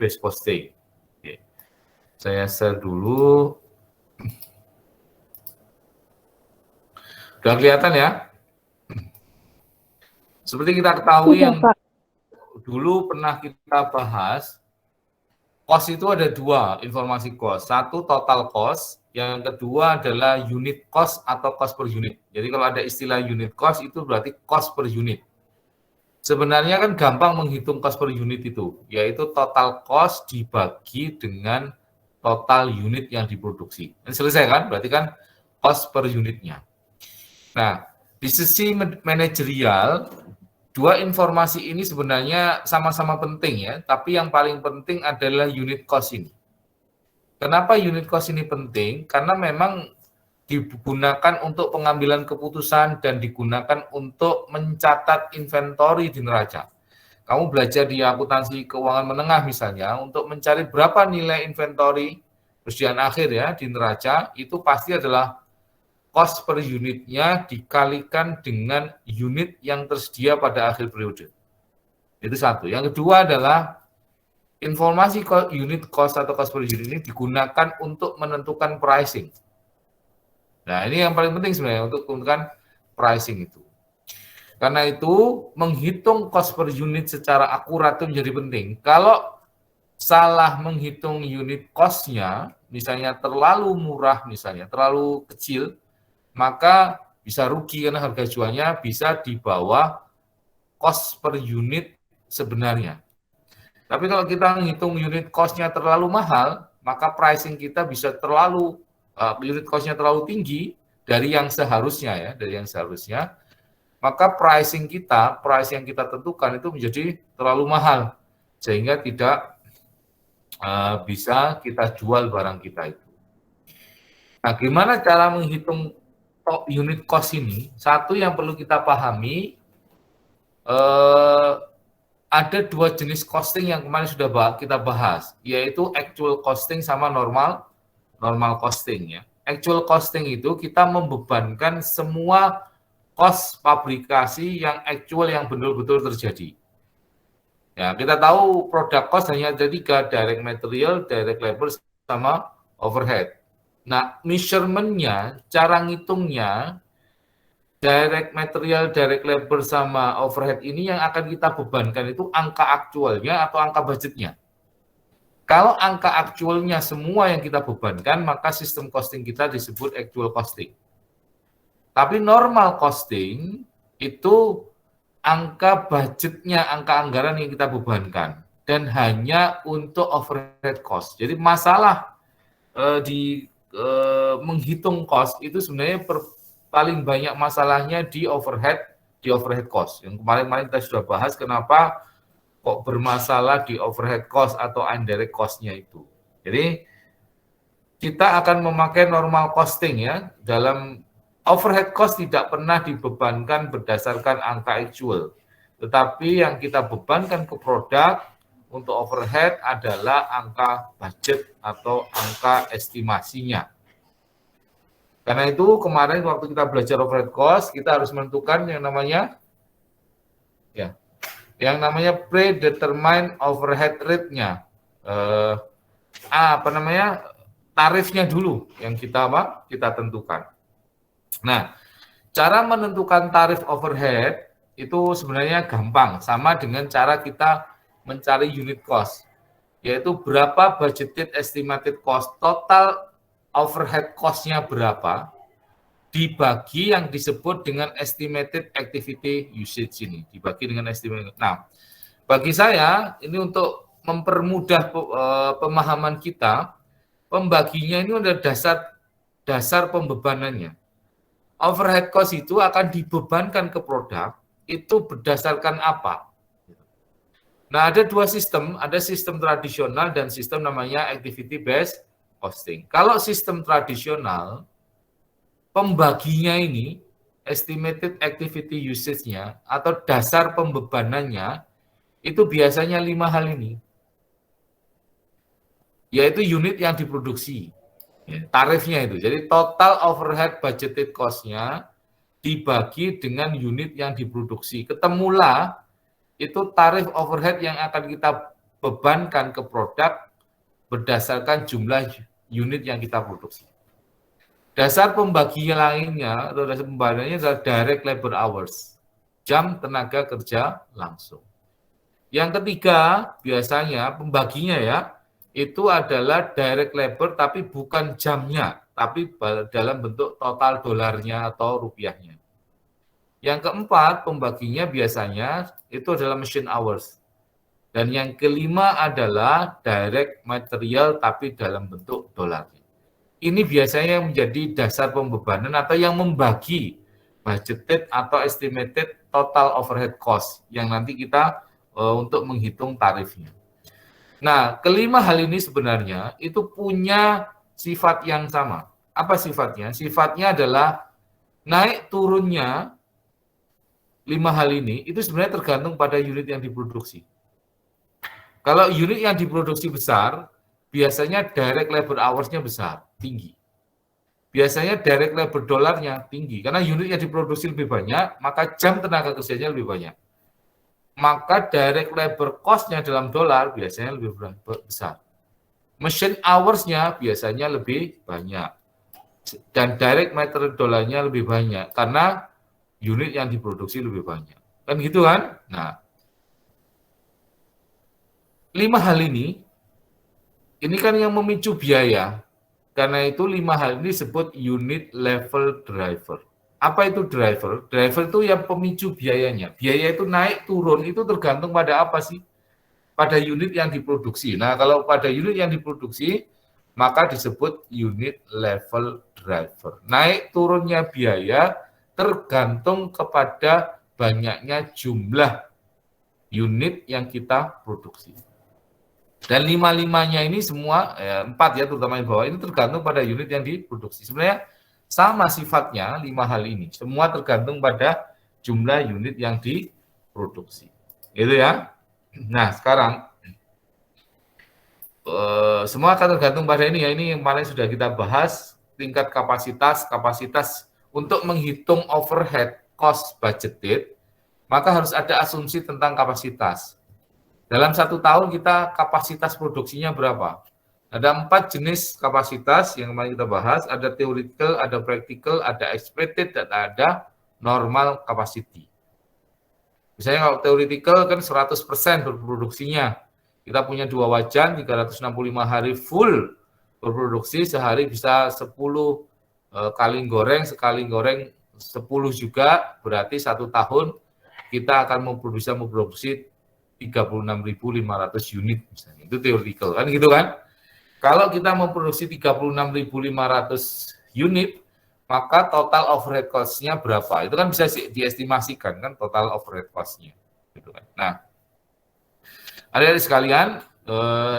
base costing. Oke. Saya share dulu. Sudah kelihatan ya? Seperti kita ketahui yang dulu pernah kita bahas, cost itu ada dua informasi cost. Satu total cost, yang kedua adalah unit cost atau cost per unit. Jadi kalau ada istilah unit cost itu berarti cost per unit. Sebenarnya kan gampang menghitung cost per unit itu, yaitu total cost dibagi dengan total unit yang diproduksi. Ini selesai kan? Berarti kan cost per unitnya. Nah, di sisi manajerial, dua informasi ini sebenarnya sama-sama penting ya, tapi yang paling penting adalah unit cost ini. Kenapa unit cost ini penting? Karena memang digunakan untuk pengambilan keputusan dan digunakan untuk mencatat inventory di neraca. Kamu belajar di akuntansi keuangan menengah misalnya, untuk mencari berapa nilai inventory persediaan akhir ya di neraca, itu pasti adalah cost per unitnya dikalikan dengan unit yang tersedia pada akhir periode. Itu satu. Yang kedua adalah informasi unit cost atau cost per unit ini digunakan untuk menentukan pricing. Nah, ini yang paling penting sebenarnya untuk menentukan pricing itu. Karena itu, menghitung cost per unit secara akurat itu menjadi penting. Kalau salah menghitung unit cost-nya, misalnya terlalu murah, misalnya terlalu kecil, maka bisa rugi karena harga jualnya bisa di bawah cost per unit sebenarnya. Tapi kalau kita menghitung unit cost-nya terlalu mahal, maka pricing kita bisa terlalu unit cost-nya terlalu tinggi dari yang seharusnya ya, maka price yang kita tentukan itu menjadi terlalu mahal sehingga tidak bisa kita jual barang kita itu. Nah, gimana cara menghitung unit cost ini? Satu yang perlu kita pahami, ada dua jenis costing yang kemarin sudah kita bahas, yaitu actual costing sama normal costing ya. Actual costing itu kita membebankan semua cost fabrikasi yang actual yang betul-betul terjadi. Ya, kita tahu produk cost hanya ada tiga, direct material, direct labor, sama overhead. Nah, measurement-nya, cara ngitungnya, direct material, direct labor, sama overhead ini yang akan kita bebankan itu angka aktualnya atau angka budgetnya. Kalau angka aktualnya semua yang kita bebankan, maka sistem costing kita disebut actual costing. Tapi normal costing itu angka budgetnya, angka anggaran yang kita bebankan. Dan hanya untuk overhead cost. Jadi masalah menghitung cost itu sebenarnya paling banyak masalahnya di overhead cost. Yang kemarin kita sudah bahas kenapa kok bermasalah di overhead cost atau indirect cost-nya itu. Jadi kita akan memakai normal costing ya. Dalam overhead cost tidak pernah dibebankan berdasarkan angka actual. Tetapi yang kita bebankan ke produk untuk overhead adalah angka budget atau angka estimasinya. Karena itu kemarin waktu kita belajar overhead cost, kita harus menentukan yang namanya predetermined overhead rate-nya. Tarifnya dulu yang kita tentukan. Nah, cara menentukan tarif overhead itu sebenarnya gampang, sama dengan cara kita mencari unit cost, yaitu berapa budgeted estimated cost, total overhead cost-nya berapa, dibagi yang disebut dengan estimated activity usage ini, dibagi dengan estimated. Nah, bagi saya ini untuk mempermudah pemahaman kita, pembaginya ini ada dasar pembebanannya. Overhead cost itu akan dibebankan ke produk itu berdasarkan apa? Nah, ada dua sistem, ada sistem tradisional dan sistem namanya activity based costing. Kalau sistem tradisional, pembaginya ini, estimated activity usage-nya atau dasar pembebanannya, itu biasanya 5 hal ini. Yaitu unit yang diproduksi, tarifnya itu. Jadi total overhead budgeted cost-nya dibagi dengan unit yang diproduksi. Ketemulah itu tarif overhead yang akan kita bebankan ke produk berdasarkan jumlah unit yang kita produksi. Dasar pembagian lainnya atau dasar pembagiannya adalah direct labor hours, jam tenaga kerja langsung. Yang ketiga, biasanya pembaginya ya, itu adalah direct labor tapi bukan jamnya, tapi dalam bentuk total dolarnya atau rupiahnya. Yang keempat, pembaginya biasanya itu adalah machine hours. Dan yang kelima adalah direct material tapi dalam bentuk dolar. Ini biasanya yang menjadi dasar pembebanan atau yang membagi budgeted atau estimated total overhead cost yang nanti kita untuk menghitung tarifnya. Nah, kelima hal ini sebenarnya itu punya sifat yang sama. Apa sifatnya? Sifatnya adalah naik turunnya 5 hal ini itu sebenarnya tergantung pada unit yang diproduksi. Kalau unit yang diproduksi besar, biasanya direct labor hours-nya besar, tinggi. Biasanya direct labor dolarnya tinggi, karena unit yang diproduksi lebih banyak, maka jam tenaga kerjanya lebih banyak. Maka direct labor cost-nya dalam dolar biasanya lebih besar. Machine hours-nya biasanya lebih banyak. Dan direct material dolarnya lebih banyak, karena unit yang diproduksi lebih banyak. Kan gitu kan? Nah, 5 hal ini kan yang memicu biaya. Karena itu 5 hal ini disebut unit level driver. Apa itu driver? Driver itu yang pemicu biayanya. Biaya itu naik turun itu tergantung pada apa sih? Pada unit yang diproduksi. Nah, kalau pada unit yang diproduksi, maka disebut unit level driver. Naik turunnya biaya tergantung kepada banyaknya jumlah unit yang kita produksi. Dan 5-5-nya ini semua, 4 ya terutama di bawah, ini tergantung pada unit yang diproduksi. Sebenarnya sama sifatnya 5 hal ini. Semua tergantung pada jumlah unit yang diproduksi. Gitu ya. Nah, sekarang semua akan tergantung pada ini ya. Ini yang paling sudah kita bahas, tingkat kapasitas untuk menghitung overhead cost budgeted, maka harus ada asumsi tentang kapasitas. Dalam 1 tahun kita kapasitas produksinya berapa? Ada 4 jenis kapasitas yang kemarin kita bahas, ada theoretical, ada practical, ada expected, dan ada normal capacity. Misalnya kalau theoretical kan 100% berproduksinya. Kita punya 2 wajan, 365 hari full berproduksi, sehari bisa 10 kali goreng, sekali goreng 10 juga, berarti 1 tahun kita akan bisa memproduksi 36.500 unit misalnya. Itu theoretical kan gitu kan. Kalau kita memproduksi 36.500 unit, maka total overhead cost-nya berapa? Itu kan bisa diestimasikan kan total overhead cost-nya gitu kan. Nah, adik-adik sekalian,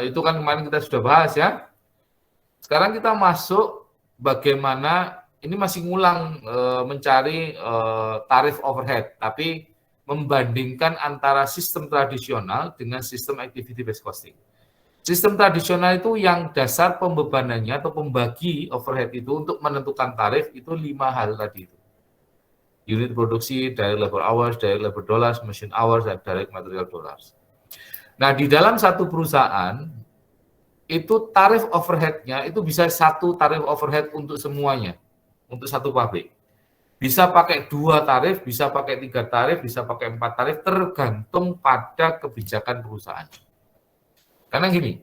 itu kan kemarin kita sudah bahas ya. Sekarang kita masuk bagaimana ini masih ngulang mencari tarif overhead, tapi membandingkan antara sistem tradisional dengan sistem activity based costing. Sistem tradisional itu yang dasar pembebanannya atau pembagi overhead itu untuk menentukan tarif itu 5 hal tadi itu. Unit produksi, direct labor hours, direct labor dollars, machine hours, dan direct material dollars. Nah, di dalam satu perusahaan itu tarif overhead-nya itu bisa 1 tarif overhead untuk semuanya, untuk satu pabrik. Bisa pakai 2 tarif, bisa pakai 3 tarif, bisa pakai 4 tarif, tergantung pada kebijakan perusahaan. Karena gini,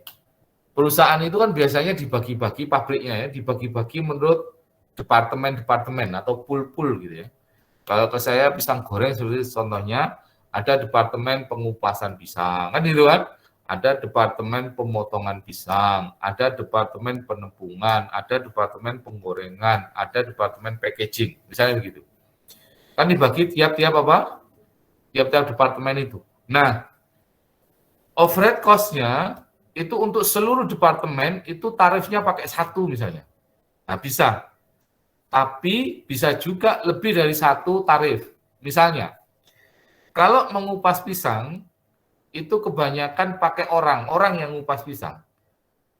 perusahaan itu kan biasanya dibagi-bagi pabriknya ya, dibagi-bagi menurut departemen-departemen atau pool-pool gitu ya. Kalau ke saya pisang goreng seperti contohnya, ada departemen pengupasan pisang, kan gitu kan? Ada departemen pemotongan pisang, ada departemen penepungan, ada departemen penggorengan, ada departemen packaging, misalnya begitu. Kan dibagi tiap-tiap apa? Tiap-tiap departemen itu. Nah, overhead cost-nya itu untuk seluruh departemen itu tarifnya pakai 1 misalnya. Nah, bisa. Tapi bisa juga lebih dari 1 tarif. Misalnya, kalau mengupas pisang, itu kebanyakan pakai orang yang ngupas pisang.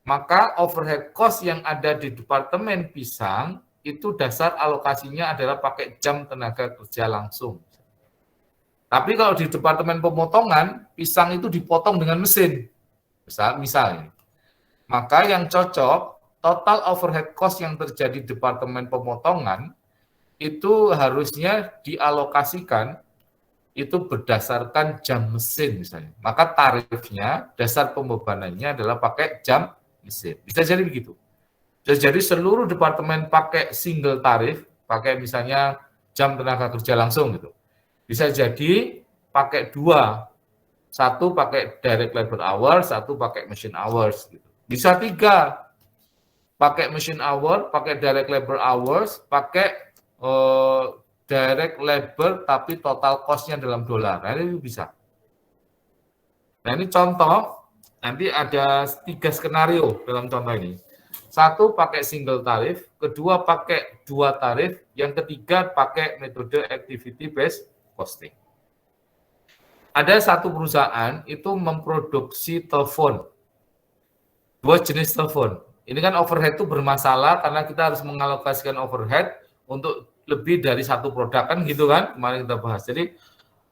Maka overhead cost yang ada di departemen pisang, itu dasar alokasinya adalah pakai jam tenaga kerja langsung. Tapi kalau di departemen pemotongan, pisang itu dipotong dengan mesin. Misalnya. Maka yang cocok, total overhead cost yang terjadi di departemen pemotongan itu harusnya dialokasikan itu berdasarkan jam mesin misalnya. Maka tarifnya, dasar pembebanannya adalah pakai jam mesin. Bisa jadi begitu. Bisa jadi seluruh departemen pakai single tarif, pakai misalnya jam tenaga kerja langsung gitu. Bisa jadi pakai dua, satu pakai direct labor hours, satu pakai machine hours gitu. Bisa tiga, pakai machine hour, pakai direct labor hours, pakai direct labor tapi total cost-nya dalam dolar. Nah, ini bisa. Nah, ini contoh, nanti ada 3 skenario dalam contoh ini. Satu pakai single tarif, kedua pakai dua tarif, yang ketiga pakai metode activity based costing. Ada satu perusahaan itu memproduksi telepon, 2 jenis telepon. Ini kan overhead itu bermasalah karena kita harus mengalokasikan overhead untuk lebih dari satu produk, kan gitu kan, kemarin kita bahas. Jadi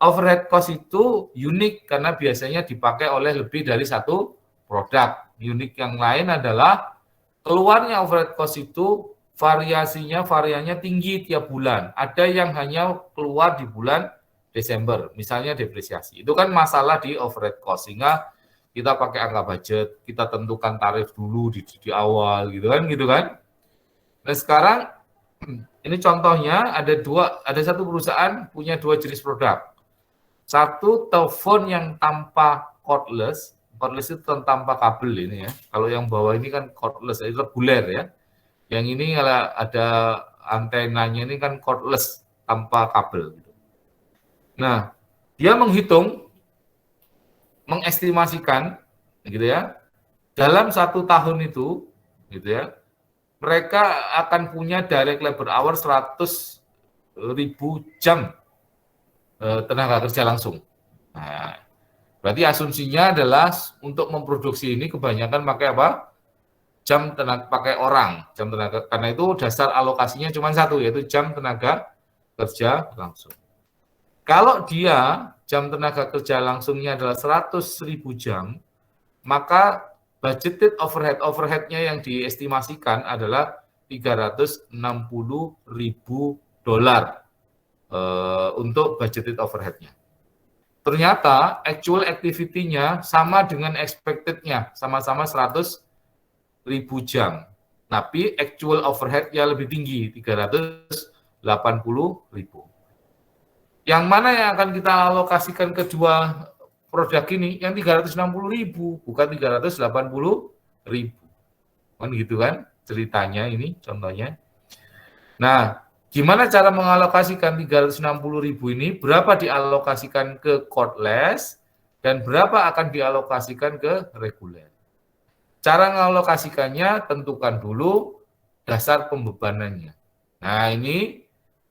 overhead cost itu unik karena biasanya dipakai oleh lebih dari satu produk. Unik yang lain adalah keluarnya overhead cost itu variannya tinggi tiap bulan. Ada yang hanya keluar di bulan Desember, misalnya depresiasi. Itu kan masalah di overhead cost, sehingga kita pakai angka budget, kita tentukan tarif dulu di awal gitu kan. Nah, sekarang ini contohnya ada satu perusahaan punya 2 jenis produk. Satu telepon yang tanpa cordless itu tanpa kabel ini ya. Kalau yang bawah ini kan cordless, itu reguler ya. Yang ini kalau ada antenanya ini kan cordless tanpa kabel. Nah, dia mengestimasikan gitu ya, dalam 1 tahun itu gitu ya, mereka akan punya direct labor hour 100.000 jam tenaga kerja langsung. Nah, berarti asumsinya adalah untuk memproduksi ini kebanyakan pakai apa? Jam tenaga, pakai orang, jam tenaga, karena itu dasar alokasinya cuma satu, yaitu jam tenaga kerja langsung. Kalau dia jam tenaga kerja langsungnya adalah 100.000 jam, maka budgeted overhead-nya yang diestimasikan adalah $360.000 untuk budgeted overhead-nya. Ternyata actual activity-nya sama dengan expected-nya, sama-sama 100.000 jam. Tapi actual overhead-nya lebih tinggi, 380.000. Yang mana yang akan kita alokasikan kedua produk ini? Yang 360.000, bukan 380.000. Kan gitu kan ceritanya ini, contohnya. Nah, gimana cara mengalokasikan 360.000 ini? Berapa dialokasikan ke cordless dan berapa akan dialokasikan ke reguler? Cara mengalokasikannya, tentukan dulu dasar pembebanannya. Nah, ini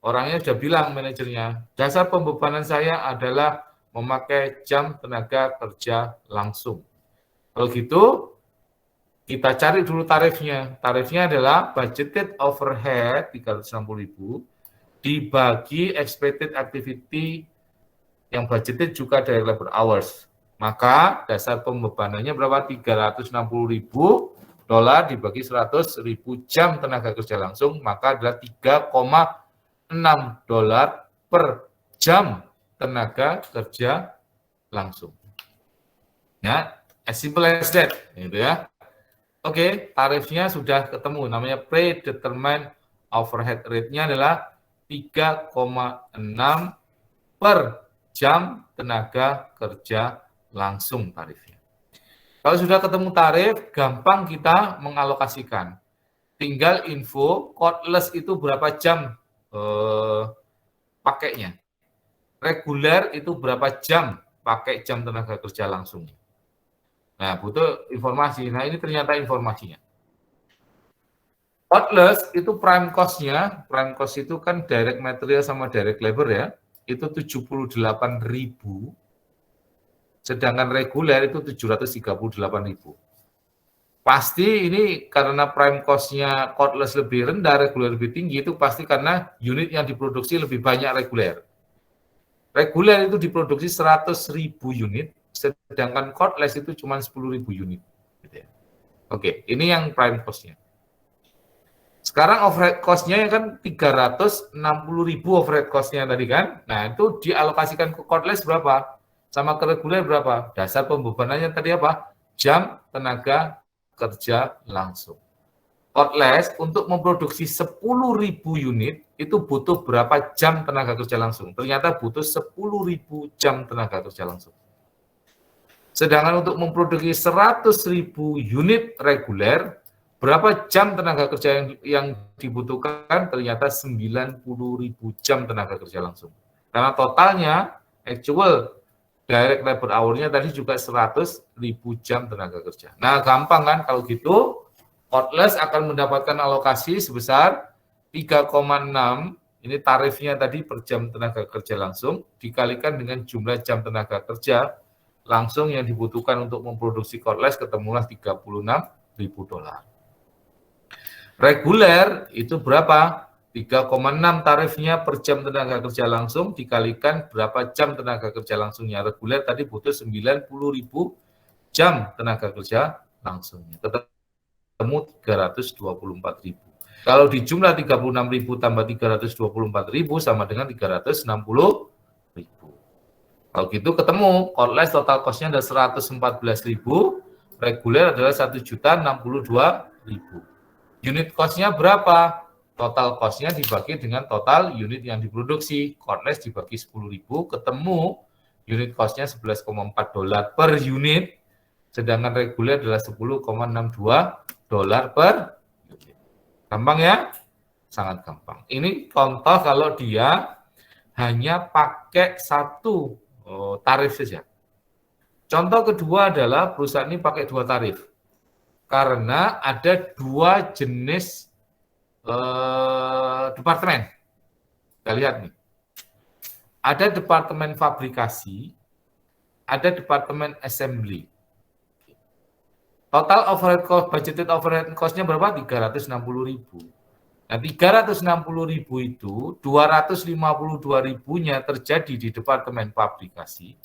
orangnya sudah bilang, manajernya, dasar pembebanan saya adalah memakai jam tenaga kerja langsung. Kalau gitu, kita cari dulu tarifnya. Tarifnya adalah budgeted overhead 360.000 dibagi expected activity yang budgeted juga dari labor hours. Maka dasar pembebanannya berapa? $360.000 dibagi 100.000 jam tenaga kerja langsung, maka adalah $3,6 per jam tenaga kerja langsung. Ya, as simple as that, gitu ya. Oke, tarifnya sudah ketemu, namanya predetermined overhead rate-nya adalah 3,6 per jam tenaga kerja langsung tarifnya. Kalau sudah ketemu tarif, gampang kita mengalokasikan. Tinggal info cordless itu berapa jam pakainya. Reguler itu berapa jam pakai jam tenaga kerja langsung. Nah, butuh informasi. Nah, ini ternyata informasinya. Cordless itu prime cost-nya, prime cost itu kan direct material sama direct labor ya, itu 78.000, sedangkan reguler itu 738.000. Pasti ini karena prime cost-nya cordless lebih rendah, reguler lebih tinggi, itu pasti karena unit yang diproduksi lebih banyak reguler. Reguler itu diproduksi 100.000 unit, sedangkan cordless itu cuma 10.000 unit. Gitu ya. Oke, ini yang prime cost-nya. Sekarang overhead cost-nya kan 360.000 overhead cost-nya tadi kan. Nah, itu dialokasikan ke cordless berapa? Sama ke reguler berapa? Dasar pembebanannya tadi apa? Jam tenaga kerja langsung. Cordless untuk memproduksi 10.000 unit itu butuh berapa jam tenaga kerja langsung? Ternyata butuh 10.000 jam tenaga kerja langsung. Sedangkan untuk memproduksi 100.000 unit reguler, berapa jam tenaga kerja yang dibutuhkan? Ternyata 90.000 jam tenaga kerja langsung. Karena totalnya actual direct labor hour-nya tadi juga 100.000 jam tenaga kerja. Nah, gampang kan kalau gitu? Cordless akan mendapatkan alokasi sebesar 3,6, ini tarifnya tadi per jam tenaga kerja langsung, dikalikan dengan jumlah jam tenaga kerja langsung yang dibutuhkan untuk memproduksi cordless, ketemulah $36.000. Reguler itu berapa? 3,6 tarifnya per jam tenaga kerja langsung, dikalikan berapa jam tenaga kerja langsungnya. Reguler tadi butuh 90.000 jam tenaga kerja langsungnya. Ketemu 324.000. Kalau dijumlah 36.000 tambah 324.000 sama dengan 360.000. Kalau gitu ketemu cordless total cost-nya ada 114.000, reguler adalah 1.062.000. Unit cost-nya berapa? Total cost-nya dibagi dengan total unit yang diproduksi. Cordless dibagi 10.000, ketemu unit cost-nya $11,4 per unit, sedangkan reguler adalah $10,62 per unit. Gampang ya? Sangat gampang. Ini contoh kalau dia hanya pakai satu tarif saja. Contoh kedua adalah perusahaan ini pakai dua tarif. Karena ada dua jenis departemen. Kita lihat nih. Ada departemen fabrikasi, ada departemen assembly. Total overhead cost, budgeted overhead cost-nya berapa? 360.000. Nah, 360.000 itu 252.000-nya terjadi di departemen fabrikasi,